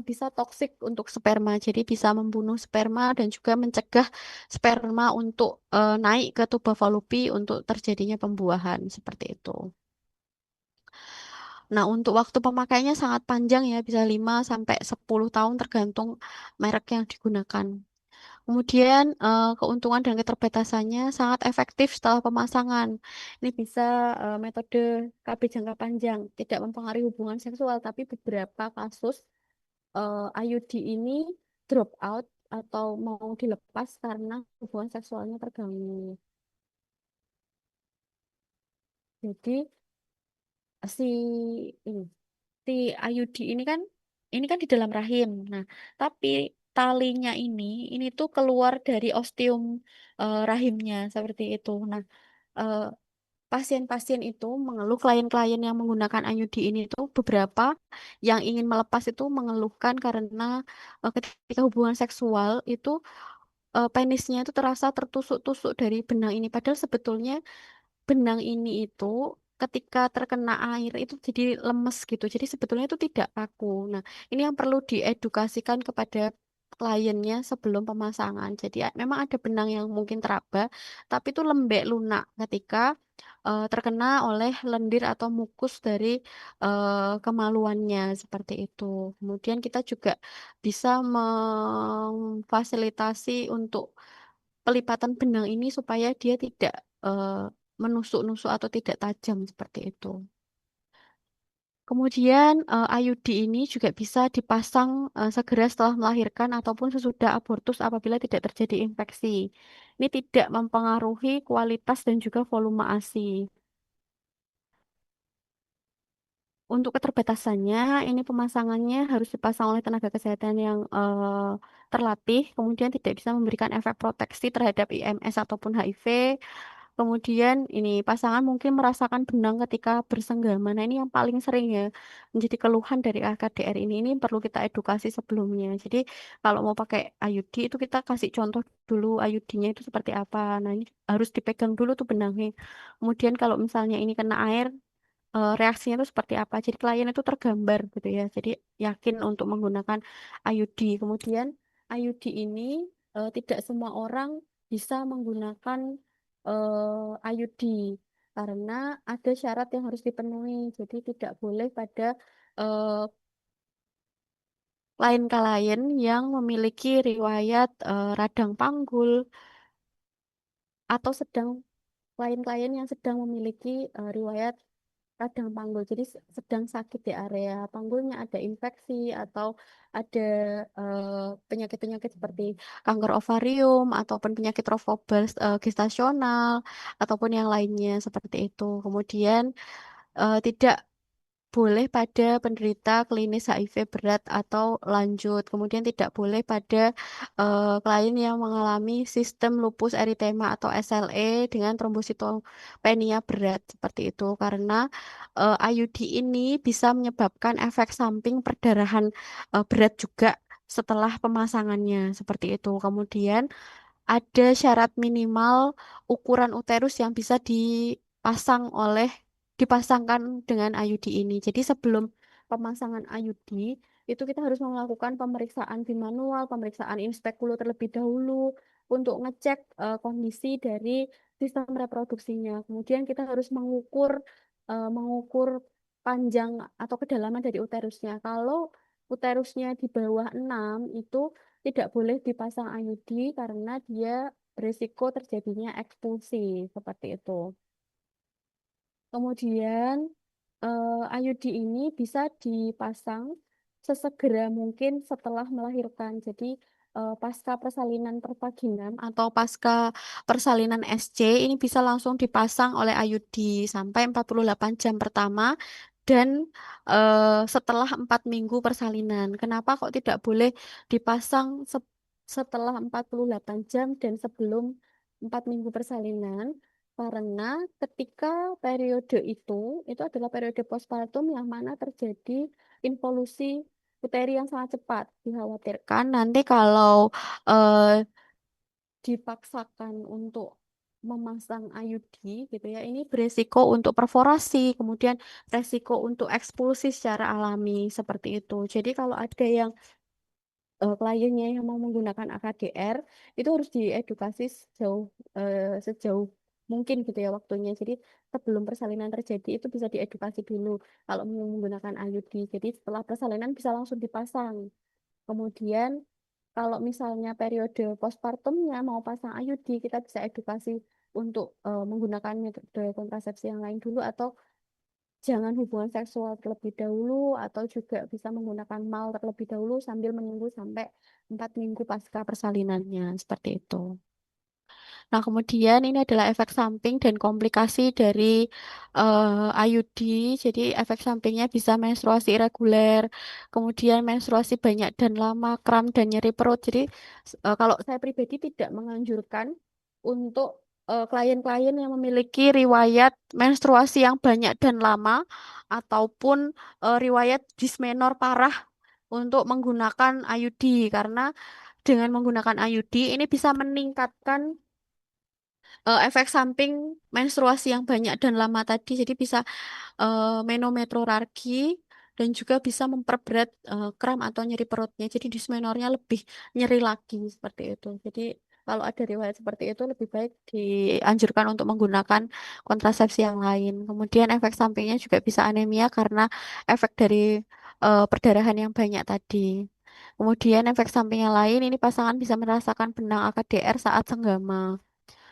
bisa toksik untuk sperma. Jadi bisa membunuh sperma dan juga mencegah sperma untuk naik ke tuba fallopi untuk terjadinya pembuahan seperti itu. Nah, untuk waktu pemakaiannya sangat panjang ya, bisa 5 sampai 10 tahun tergantung merek yang digunakan. Kemudian keuntungan dan keterbatasannya sangat efektif setelah pemasangan. Ini bisa metode KB jangka panjang, tidak mempengaruhi hubungan seksual, tapi beberapa kasus IUD ini drop out atau mau dilepas karena hubungan seksualnya terganggu. Jadi si ini si IUD ini kan di dalam rahim. Nah, tapi talinya ini tuh keluar dari ostium rahimnya seperti itu. Nah, eh, pasien-pasien itu mengeluh klien-klien yang menggunakan IUD ini tuh beberapa yang ingin melepas itu mengeluhkan karena ketika hubungan seksual itu penisnya itu terasa tertusuk-tusuk dari benang ini. Padahal sebetulnya benang ini itu ketika terkena air itu jadi lemes gitu. Jadi sebetulnya itu tidak kaku. Nah, ini yang perlu diedukasikan kepada kliennya sebelum pemasangan. Jadi memang ada benang yang mungkin teraba, tapi itu lembek lunak ketika terkena oleh lendir atau mukus dari kemaluannya seperti itu. Kemudian kita juga bisa memfasilitasi untuk pelipatan benang ini supaya dia tidak menusuk-nusuk atau tidak tajam seperti itu. Kemudian IUD ini juga bisa dipasang segera setelah melahirkan ataupun sesudah abortus apabila tidak terjadi infeksi. Ini tidak mempengaruhi kualitas dan juga volume ASI. Untuk keterbatasannya, ini pemasangannya harus dipasang oleh tenaga kesehatan yang terlatih, kemudian tidak bisa memberikan efek proteksi terhadap IMS ataupun HIV. Kemudian ini pasangan mungkin merasakan benang ketika bersenggama. Nah, ini yang paling sering ya menjadi keluhan dari AKDR ini. Ini perlu kita edukasi sebelumnya. Jadi kalau mau pakai IUD itu kita kasih contoh dulu IUD-nya itu seperti apa. Nah, ini harus dipegang dulu tuh benangnya. Kemudian kalau misalnya ini kena air, reaksinya itu seperti apa. Jadi klien itu tergambar gitu ya. Jadi yakin untuk menggunakan IUD. Kemudian IUD ini tidak semua orang bisa menggunakan IUD karena ada syarat yang harus dipenuhi. Jadi tidak boleh pada eh, klien-klien yang memiliki riwayat radang panggul atau sedang klien-klien yang sedang memiliki riwayat radang panggul. Jadi sedang sakit di area panggulnya ada infeksi atau ada penyakit-penyakit seperti kanker ovarium ataupun penyakit trophoblast gestasional ataupun yang lainnya seperti itu. Kemudian tidak boleh pada penderita klinis HIV berat atau lanjut. Kemudian tidak boleh pada klien yang mengalami sistem lupus eritema atau SLE dengan trombositopenia berat seperti itu. Karena IUD ini bisa menyebabkan efek samping perdarahan berat juga setelah pemasangannya seperti itu. Kemudian ada syarat minimal ukuran uterus yang bisa dipasangkan dengan IUD ini. Jadi sebelum pemasangan IUD itu kita harus melakukan pemeriksaan bimanual, pemeriksaan inspekulo terlebih dahulu untuk ngecek kondisi dari sistem reproduksinya. Kemudian kita harus mengukur panjang atau kedalaman dari uterusnya. Kalau uterusnya di bawah 6 itu tidak boleh dipasang IUD karena dia berisiko terjadinya ekspulsi seperti itu. Kemudian IUD ini bisa dipasang sesegera mungkin setelah melahirkan. Jadi pasca persalinan pervaginam atau pasca persalinan SC ini bisa langsung dipasang oleh IUD sampai 48 jam pertama dan setelah 4 minggu persalinan. Kenapa kok tidak boleh dipasang setelah 48 jam dan sebelum 4 minggu persalinan? Karena ketika periode itu adalah periode postpartum yang mana terjadi involusi uteri yang sangat cepat. Dikhawatirkan nanti kalau eh, dipaksakan untuk memasang IUD gitu ya, ini beresiko untuk perforasi, kemudian resiko untuk ekspulsi secara alami seperti itu. Jadi kalau ada yang kliennya yang mau menggunakan AKDR itu harus diedukasi sejauh mungkin gitu ya waktunya. Jadi sebelum persalinan terjadi itu bisa diedukasi dulu kalau mau menggunakan IUD. Jadi setelah persalinan bisa langsung dipasang. Kemudian kalau misalnya periode postpartumnya mau pasang IUD, kita bisa edukasi untuk menggunakan metode kontrasepsi yang lain dulu atau jangan hubungan seksual terlebih dahulu atau juga bisa menggunakan mal terlebih dahulu sambil menunggu sampai 4 minggu pasca persalinannya seperti itu. Nah, kemudian ini adalah efek samping dan komplikasi dari IUD. Jadi efek sampingnya bisa menstruasi irreguler, kemudian menstruasi banyak dan lama, kram dan nyeri perut. Jadi kalau saya pribadi tidak menganjurkan untuk klien-klien yang memiliki riwayat menstruasi yang banyak dan lama ataupun riwayat dismenor parah untuk menggunakan IUD karena dengan menggunakan IUD ini bisa meningkatkan efek samping menstruasi yang banyak dan lama tadi. Jadi bisa menometrorargi dan juga bisa memperberat kram atau nyeri perutnya. Jadi dismenornya lebih nyeri lagi seperti itu. Jadi kalau ada riwayat seperti itu lebih baik dianjurkan untuk menggunakan kontrasepsi yang lain. Kemudian efek sampingnya juga bisa anemia karena efek dari perdarahan yang banyak tadi. Kemudian efek samping yang lain ini pasangan bisa merasakan benang AKDR saat senggama.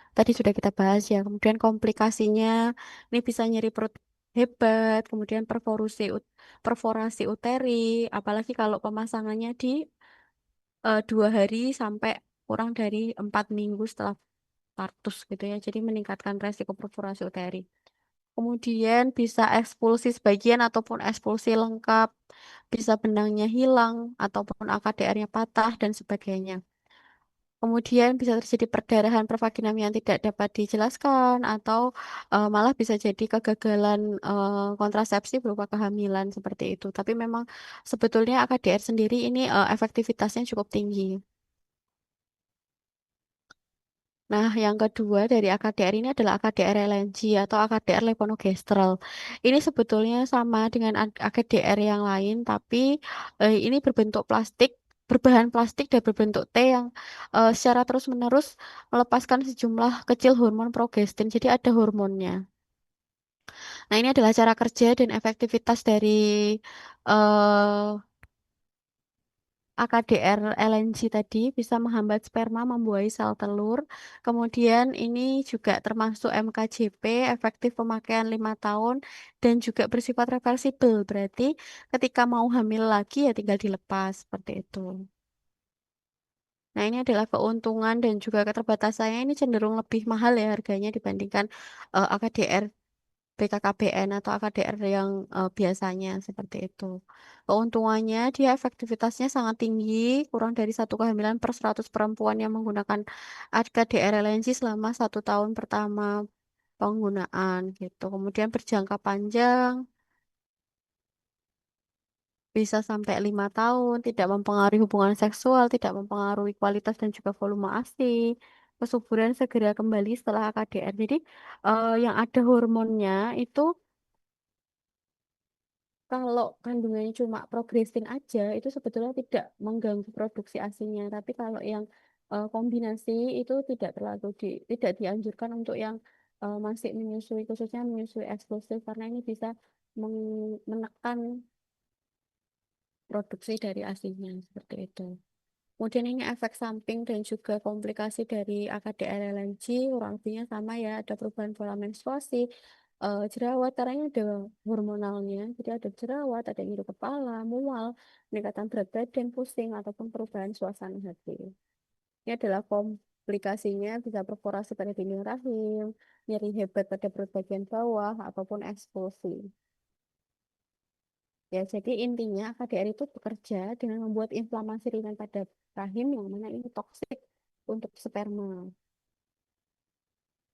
Tadi sudah kita bahas ya. Kemudian komplikasinya ini bisa nyeri perut hebat, kemudian perforasi uteri, apalagi kalau pemasangannya di 2 hari sampai kurang dari 4 minggu setelah partus gitu ya. Jadi meningkatkan resiko perforasi uteri. Kemudian bisa ekspulsi sebagian ataupun ekspulsi lengkap, bisa benangnya hilang ataupun AKDR-nya patah dan sebagainya. Kemudian bisa terjadi perdarahan pervaginam yang tidak dapat dijelaskan atau malah bisa jadi kegagalan kontrasepsi berupa kehamilan seperti itu. Tapi memang sebetulnya AKDR sendiri ini efektivitasnya cukup tinggi. Nah, yang kedua dari AKDR ini adalah AKDR LNG atau AKDR levonorgestrel. Ini sebetulnya sama dengan AKDR yang lain, tapi ini berbentuk plastik, berbahan plastik dan berbentuk T yang secara terus-menerus melepaskan sejumlah kecil hormon progestin. Jadi ada hormonnya. Nah, ini adalah cara kerja dan efektivitas dari eh, AKDR LNG tadi bisa menghambat sperma membuahi sel telur. Kemudian ini juga termasuk MKJP, efektif pemakaian 5 tahun, dan juga bersifat reversible. Berarti ketika mau hamil lagi ya tinggal dilepas, seperti itu. Nah, ini adalah keuntungan dan juga keterbatasannya ini cenderung lebih mahal ya harganya dibandingkan AKDR BKKBN atau AKDR yang biasanya seperti itu. Keuntungannya dia efektivitasnya sangat tinggi, kurang dari satu kehamilan per 100 perempuan yang menggunakan AKDR LNG selama 1 tahun pertama penggunaan gitu. Kemudian berjangka panjang, bisa sampai 5 tahun, tidak mempengaruhi hubungan seksual, tidak mempengaruhi kualitas dan juga volume ASI. Kesuburan segera kembali setelah AKDR. Jadi yang ada hormonnya itu kalau kandungannya cuma progrestin aja, itu sebetulnya tidak mengganggu produksi ASINya. Tapi kalau yang kombinasi itu tidak dianjurkan untuk yang masih menyusui, khususnya menyusui eksklusif, karena ini bisa menekan produksi dari ASINya seperti itu. Kemudian ini efek samping dan juga komplikasi dari AKDR LNG kurang lebihnya sama ya, ada perubahan pola menstruasi, jerawat karena ini ada hormonalnya, jadi ada jerawat, ada nyeri kepala, mual, peningkatan berat badan, pusing ataupun perubahan suasana hati. Ini adalah komplikasinya bisa perforasi pada dinding rahim, nyeri hebat pada perut bagian bawah ataupun eksplosi. Ya, jadi intinya KDR itu bekerja dengan membuat inflamasi ringan pada rahim yang mana ini toksik untuk sperma.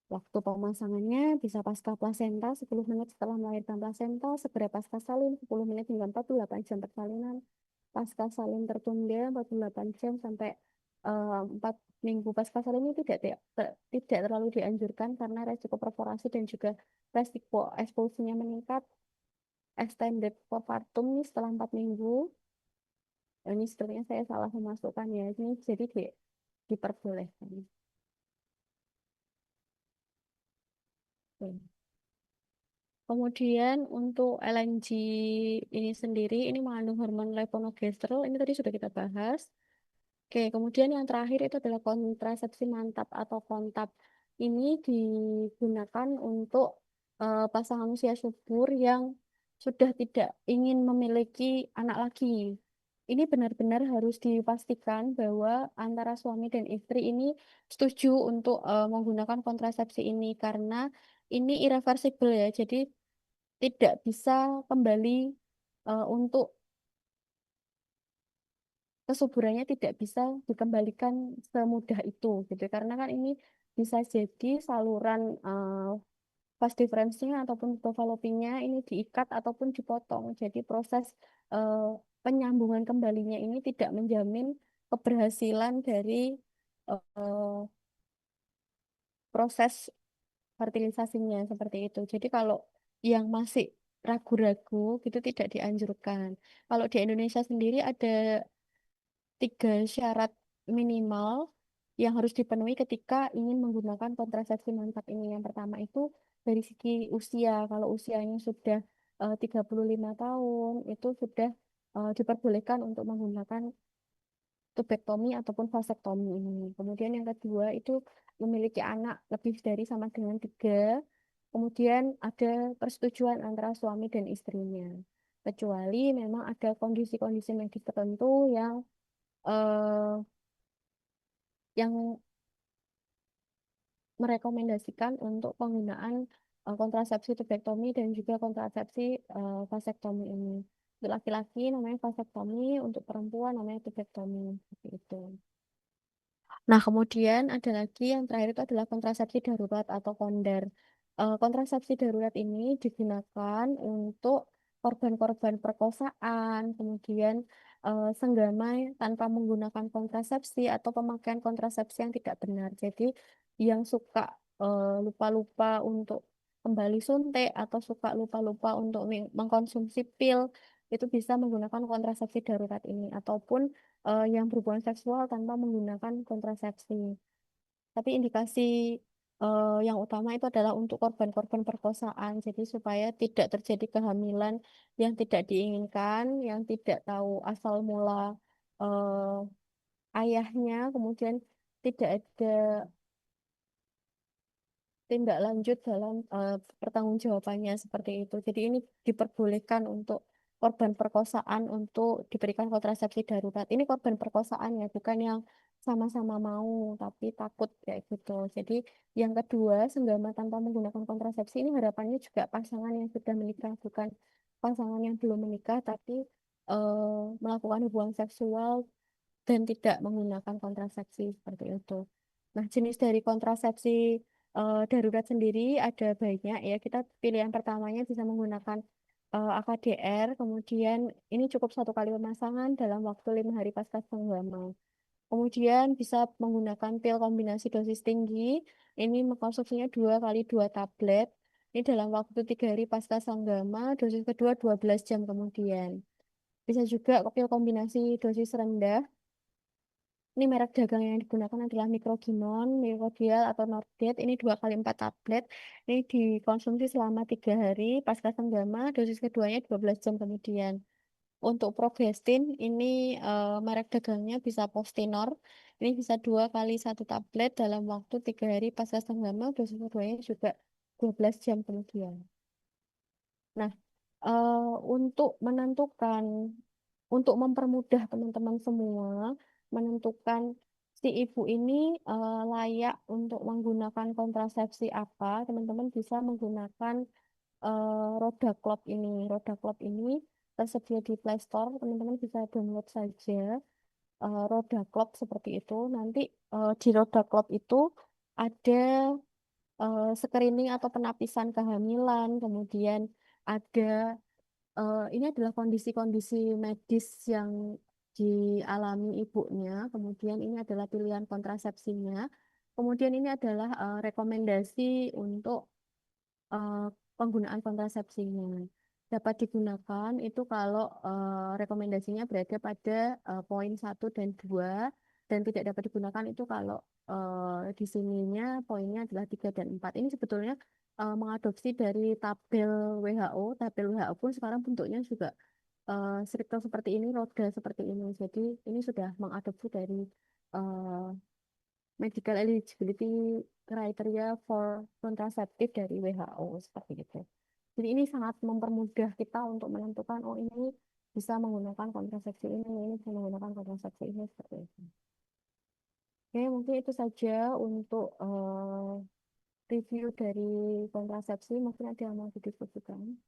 Waktu pemasangannya bisa pasca plasenta 10 menit setelah melahirkan plasenta, segera pasca salin 10 menit hingga 48 jam persalinan, pasca salin tertunda 48 jam sampai 4 minggu pasca salin ini tidak terlalu dianjurkan karena resiko perforasi dan juga resiko ekspulsinya meningkat. Extended postpartum ini setelah 4 minggu. Ini sepertinya saya salah memasukkan ya. Ini jadi diperbolehkan. Oke. Kemudian untuk LNG ini sendiri, ini mengandung hormon levonorgestrel. Ini tadi sudah kita bahas. Oke, kemudian yang terakhir itu adalah kontrasepsi mantap atau kontab. Ini digunakan untuk pasangan usia subur yang sudah tidak ingin memiliki anak lagi. Ini benar-benar harus dipastikan bahwa antara suami dan istri ini setuju untuk menggunakan kontrasepsi ini karena ini irreversible ya. Jadi tidak bisa kembali untuk kesuburannya tidak bisa dikembalikan semudah itu gitu karena kan ini bisa jadi saluran vas deferensnya ataupun fallopinya ini diikat ataupun dipotong jadi proses eh, penyambungan kembalinya ini tidak menjamin keberhasilan dari eh, proses fertilisasinya seperti itu jadi kalau yang masih ragu-ragu gitu tidak dianjurkan kalau di Indonesia sendiri ada 3 syarat minimal yang harus dipenuhi ketika ingin menggunakan kontrasepsi mantap ini. Yang pertama itu dari segi usia. Kalau usianya sudah 35 tahun, itu sudah diperbolehkan untuk menggunakan tubektomi ataupun vasektomi ini. Kemudian yang kedua itu memiliki anak lebih dari sama dengan 3. Kemudian ada persetujuan antara suami dan istrinya. Kecuali memang ada kondisi-kondisi medis tertentu eh, yang merekomendasikan untuk penggunaan kontrasepsi tubektomi dan juga kontrasepsi vasektomi ini. Untuk laki-laki namanya vasektomi, untuk perempuan namanya tubektomi. Seperti itu. Nah, kemudian ada lagi yang terakhir itu adalah kontrasepsi darurat atau kondar. Kontrasepsi darurat ini digunakan untuk korban-korban perkosaan, kemudian senggama tanpa menggunakan kontrasepsi atau pemakaian kontrasepsi yang tidak benar. Jadi, yang suka lupa-lupa untuk kembali suntik atau suka lupa-lupa untuk mengkonsumsi pil itu bisa menggunakan kontrasepsi darurat ini ataupun yang berhubungan seksual tanpa menggunakan kontrasepsi. Tapi indikasi yang utama itu adalah untuk korban-korban perkosaan. Jadi supaya tidak terjadi kehamilan yang tidak diinginkan, yang tidak tahu asal mula ayahnya, kemudian tidak ada tindak lanjut dalam pertanggungjawabannya seperti itu. Jadi ini diperbolehkan untuk korban perkosaan untuk diberikan kontrasepsi darurat. Ini korban perkosaan ya, bukan yang sama-sama mau tapi takut kayak gitu. Jadi yang kedua, senggama tanpa menggunakan kontrasepsi ini harapannya juga pasangan yang sudah menikah, bukan pasangan yang belum menikah tapi melakukan hubungan seksual dan tidak menggunakan kontrasepsi seperti itu. Nah, jenis dari kontrasepsi darurat sendiri ada banyak ya. Kita pilihan pertamanya bisa menggunakan AKDR, kemudian ini cukup satu kali pemasangan dalam waktu 5 hari pasca senggama. Kemudian bisa menggunakan pil kombinasi dosis tinggi. Ini mengkonsumsinya 2 kali 2 tablet. Ini dalam waktu 3 hari pasca senggama, dosis kedua 12 jam kemudian. Bisa juga pil kombinasi dosis rendah. Ini merek dagang yang digunakan adalah Microgynon, Microdial atau Nordet. Ini 2 kali 4 tablet. Ini dikonsumsi selama 3 hari pasca senggama. Dosis keduanya 12 jam kemudian. Untuk Progestin, ini merek dagangnya bisa Postinor. Ini bisa 2 kali 1 tablet dalam waktu 3 hari pasca senggama. Dosis keduanya juga 12 jam kemudian. Nah, eh, untuk menentukan, untuk mempermudah teman-teman semua, menentukan si ibu ini layak untuk menggunakan kontrasepsi apa, teman-teman bisa menggunakan Roda Clock ini. Roda Clock ini tersedia di Play Store, teman-teman bisa download saja Roda Clock seperti itu. Nanti di Roda Clock itu ada screening atau penapisan kehamilan, kemudian ada ini adalah kondisi-kondisi medis yang dialami ibunya. Kemudian ini adalah pilihan kontrasepsinya. Kemudian ini adalah rekomendasi untuk eh, penggunaan kontrasepsinya. Dapat digunakan itu kalau rekomendasinya berada pada poin 1 dan 2 dan tidak dapat digunakan itu kalau di sininya poinnya adalah 3 dan 4. Ini sebetulnya mengadopsi dari tabel WHO. Tabel WHO pun sekarang bentuknya juga circle seperti ini, roda seperti ini. Jadi ini sudah mengadopsi dari eh, medical eligibility criteria for contraceptive dari WHO seperti itu. Jadi ini sangat mempermudah kita untuk menentukan oh ini bisa menggunakan kontrasepsi ini bisa menggunakan kontrasepsi ini seperti itu. Oke, mungkin itu saja untuk review dari kontrasepsi. Mungkin ada yang mau didiskusikan.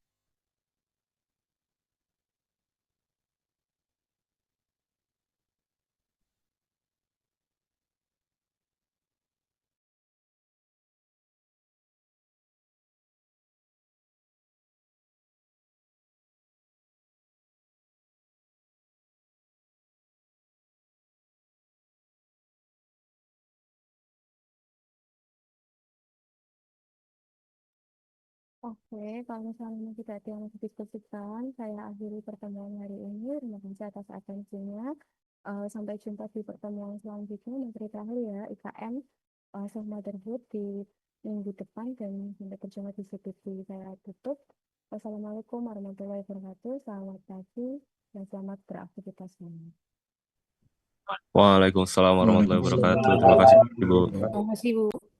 Oke, kalau misalnya tidak ada yang mau didiskusikan, saya akhiri pertemuan hari ini. Terima kasih atas atensinya. Sampai jumpa di pertemuan selanjutnya. Menteri terakhir ya, IKM, Self Motherhood di minggu depan dan sampai berjumpa di CPT. Saya tutup. Wassalamualaikum warahmatullahi wabarakatuh. Selamat pagi dan selamat beraktivitas semua. Waalaikumsalam warahmatullahi wabarakatuh. Terima kasih, Waalaikumsalam. Ibu. Terima kasih, Bu.